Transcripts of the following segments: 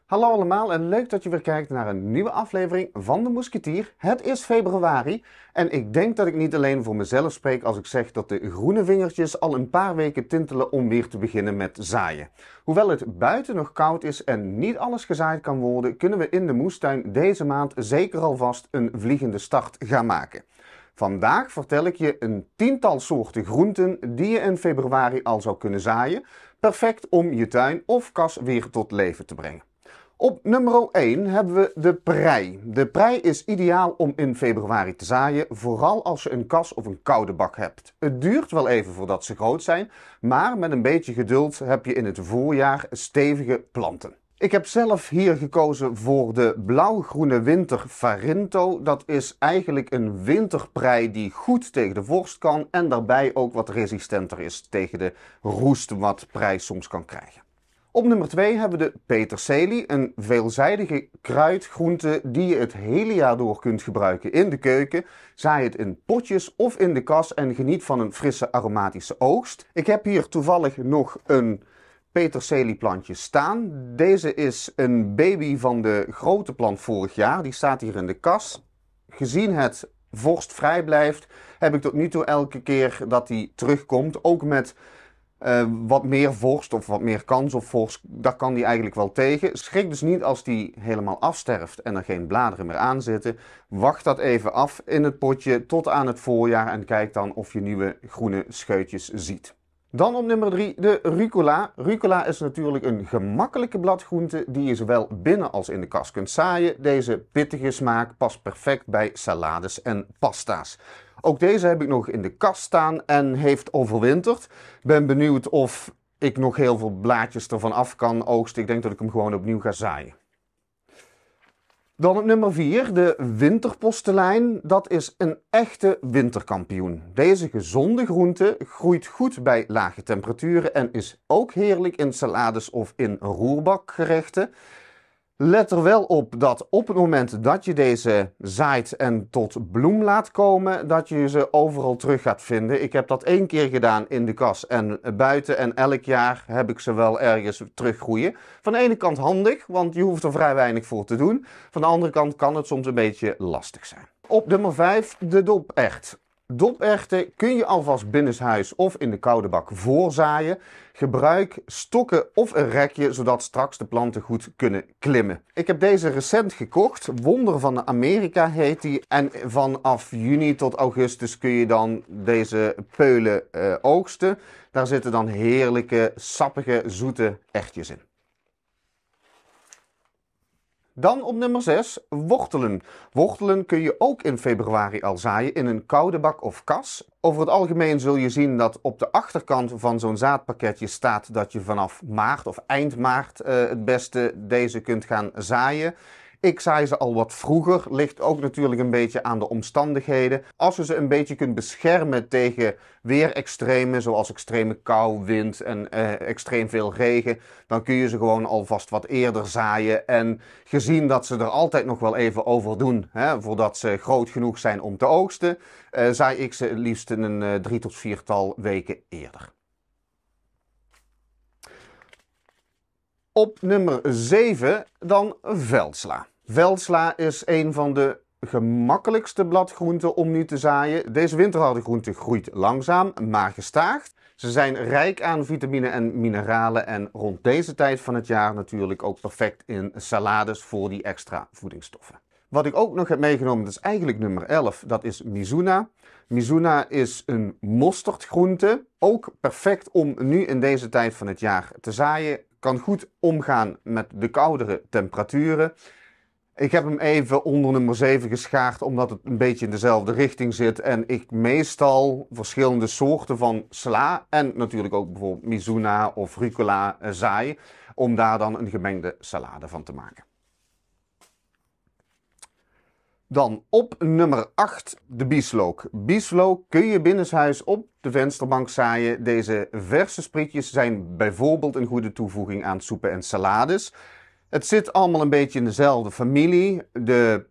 Hallo allemaal en leuk dat je weer kijkt naar een nieuwe aflevering van De Moesketier. Het is februari en ik denk dat ik niet alleen voor mezelf spreek als ik zeg dat de groene vingertjes al een paar weken tintelen om weer te beginnen met zaaien. Hoewel het buiten nog koud is en niet alles gezaaid kan worden, kunnen we in de moestuin deze maand zeker alvast een vliegende start gaan maken. Vandaag vertel ik je een tiental soorten groenten die je in februari al zou kunnen zaaien. Perfect om je tuin of kas weer tot leven te brengen. Op nummer 1 hebben we de prei. De prei is ideaal om in februari te zaaien, vooral als je een kas of een koude bak hebt. Het duurt wel even voordat ze groot zijn, maar met een beetje geduld heb je in het voorjaar stevige planten. Ik heb zelf hier gekozen voor de blauwgroene winter Farinto. Dat is eigenlijk een winterprei die goed tegen de vorst kan en daarbij ook wat resistenter is tegen de roest wat prei soms kan krijgen. Op nummer 2 hebben we de peterselie, een veelzijdige kruidgroente die je het hele jaar door kunt gebruiken in de keuken. Zaai het in potjes of in de kas en geniet van een frisse aromatische oogst. Ik heb hier toevallig nog een peterselieplantje staan. Deze is een baby van de grote plant vorig jaar. Die staat hier in de kas. Gezien het vorstvrij blijft, heb ik tot nu toe elke keer dat hij terugkomt, ook met wat meer vorst of wat meer kans op vorst, daar kan die eigenlijk wel tegen. Schrik dus niet als die helemaal afsterft en er geen bladeren meer aan zitten. Wacht dat even af in het potje tot aan het voorjaar en kijk dan of je nieuwe groene scheutjes ziet. Dan op nummer 3 de rucola. Rucola is natuurlijk een gemakkelijke bladgroente die je zowel binnen als in de kas kunt zaaien. Deze pittige smaak past perfect bij salades en pasta's. Ook deze heb ik nog in de kast staan en heeft overwinterd. Ik ben benieuwd of ik nog heel veel blaadjes ervan af kan oogsten. Ik denk dat ik hem gewoon opnieuw ga zaaien. Dan op nummer 4, de winterpostelijn. Dat is een echte winterkampioen. Deze gezonde groente groeit goed bij lage temperaturen en is ook heerlijk in salades of in roerbakgerechten. Let er wel op dat op het moment dat je deze zaait en tot bloem laat komen, dat je ze overal terug gaat vinden. Ik heb dat 1 keer gedaan in de kas en buiten en elk jaar heb ik ze wel ergens teruggroeien. Van de ene kant handig, want je hoeft er vrij weinig voor te doen. Van de andere kant kan het soms een beetje lastig zijn. Op nummer 5 de dopert. Doperwten kun je alvast binnenshuis of in de koude bak voorzaaien. Gebruik stokken of een rekje, zodat straks de planten goed kunnen klimmen. Ik heb deze recent gekocht. Wonder van Amerika heet die. En vanaf juni tot augustus kun je dan deze peulen oogsten. Daar zitten dan heerlijke, sappige, zoete erwtjes in. Dan op nummer 6, wortelen. Wortelen kun je ook in februari al zaaien in een koude bak of kas. Over het algemeen zul je zien dat op de achterkant van zo'n zaadpakketje staat dat je vanaf maart of eind maart het beste deze kunt gaan zaaien. Ik zaai ze al wat vroeger, ligt ook natuurlijk een beetje aan de omstandigheden. Als je ze een beetje kunt beschermen tegen weerextremen, zoals extreme kou, wind en extreem veel regen, dan kun je ze gewoon alvast wat eerder zaaien. En gezien dat ze er altijd nog wel even over doen, voordat ze groot genoeg zijn om te oogsten, zaai ik ze liefst in een 3 tot 4-tal weken eerder. Op nummer 7 dan veldsla. Veldsla is een van de gemakkelijkste bladgroenten om nu te zaaien. Deze winterharde groente groeit langzaam, maar gestaag. Ze zijn rijk aan vitamine en mineralen en rond deze tijd van het jaar natuurlijk ook perfect in salades voor die extra voedingsstoffen. Wat ik ook nog heb meegenomen, dat is eigenlijk nummer 11, dat is Mizuna. Mizuna is een mosterdgroente, ook perfect om nu in deze tijd van het jaar te zaaien. Kan goed omgaan met de koudere temperaturen. Ik heb hem even onder nummer 7 geschaard omdat het een beetje in dezelfde richting zit. En ik meestal verschillende soorten van sla en natuurlijk ook bijvoorbeeld Mizuna of rucola zaai. Om daar dan een gemengde salade van te maken. Dan op nummer 8 de bieslook. Bieslook kun je binnenshuis op de vensterbank zaaien. Deze verse sprietjes zijn bijvoorbeeld een goede toevoeging aan soepen en salades. Het zit allemaal een beetje in dezelfde familie. De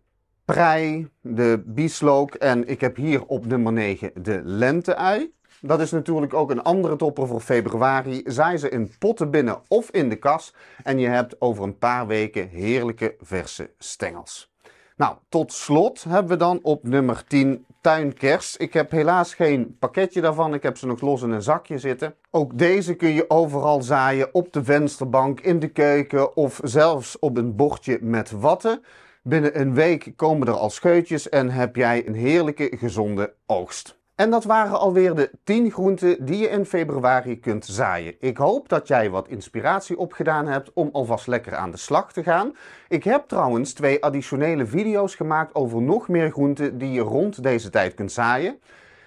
prei, de bieslook en ik heb hier op nummer 9 de lenteui. dat is natuurlijk ook een andere topper voor februari. Zaai ze in potten binnen of in de kas en je hebt over een paar weken heerlijke verse stengels. Nou, tot slot hebben we dan op nummer 10 tuinkers. Ik heb helaas geen pakketje daarvan, ik heb ze nog los in een zakje zitten. Ook deze kun je overal zaaien, op de vensterbank, in de keuken of zelfs op een bordje met watten. Binnen een week komen er al scheutjes en heb jij een heerlijke gezonde oogst. En dat waren alweer de 10 groenten die je in februari kunt zaaien. Ik hoop dat jij wat inspiratie opgedaan hebt om alvast lekker aan de slag te gaan. Ik heb trouwens 2 additionele video's gemaakt over nog meer groenten die je rond deze tijd kunt zaaien.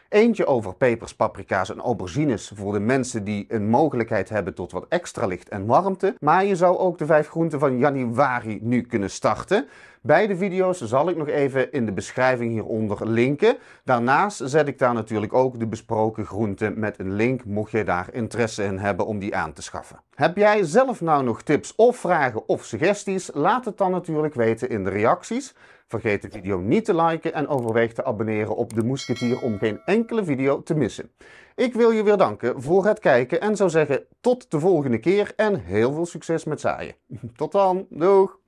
Eentje over pepers, paprika's en aubergines voor de mensen die een mogelijkheid hebben tot wat extra licht en warmte. Maar je zou ook de 5 groenten van januari nu kunnen starten. Beide video's zal ik nog even in de beschrijving hieronder linken. Daarnaast zet ik daar natuurlijk ook de besproken groenten met een link, mocht je daar interesse in hebben om die aan te schaffen. Heb jij zelf nou nog tips of vragen of suggesties? Laat het dan natuurlijk weten in de reacties. Vergeet de video niet te liken en overweeg te abonneren op De Moesketier om geen enkele video te missen. Ik wil je weer danken voor het kijken en zou zeggen tot de volgende keer en heel veel succes met zaaien. Tot dan, doeg!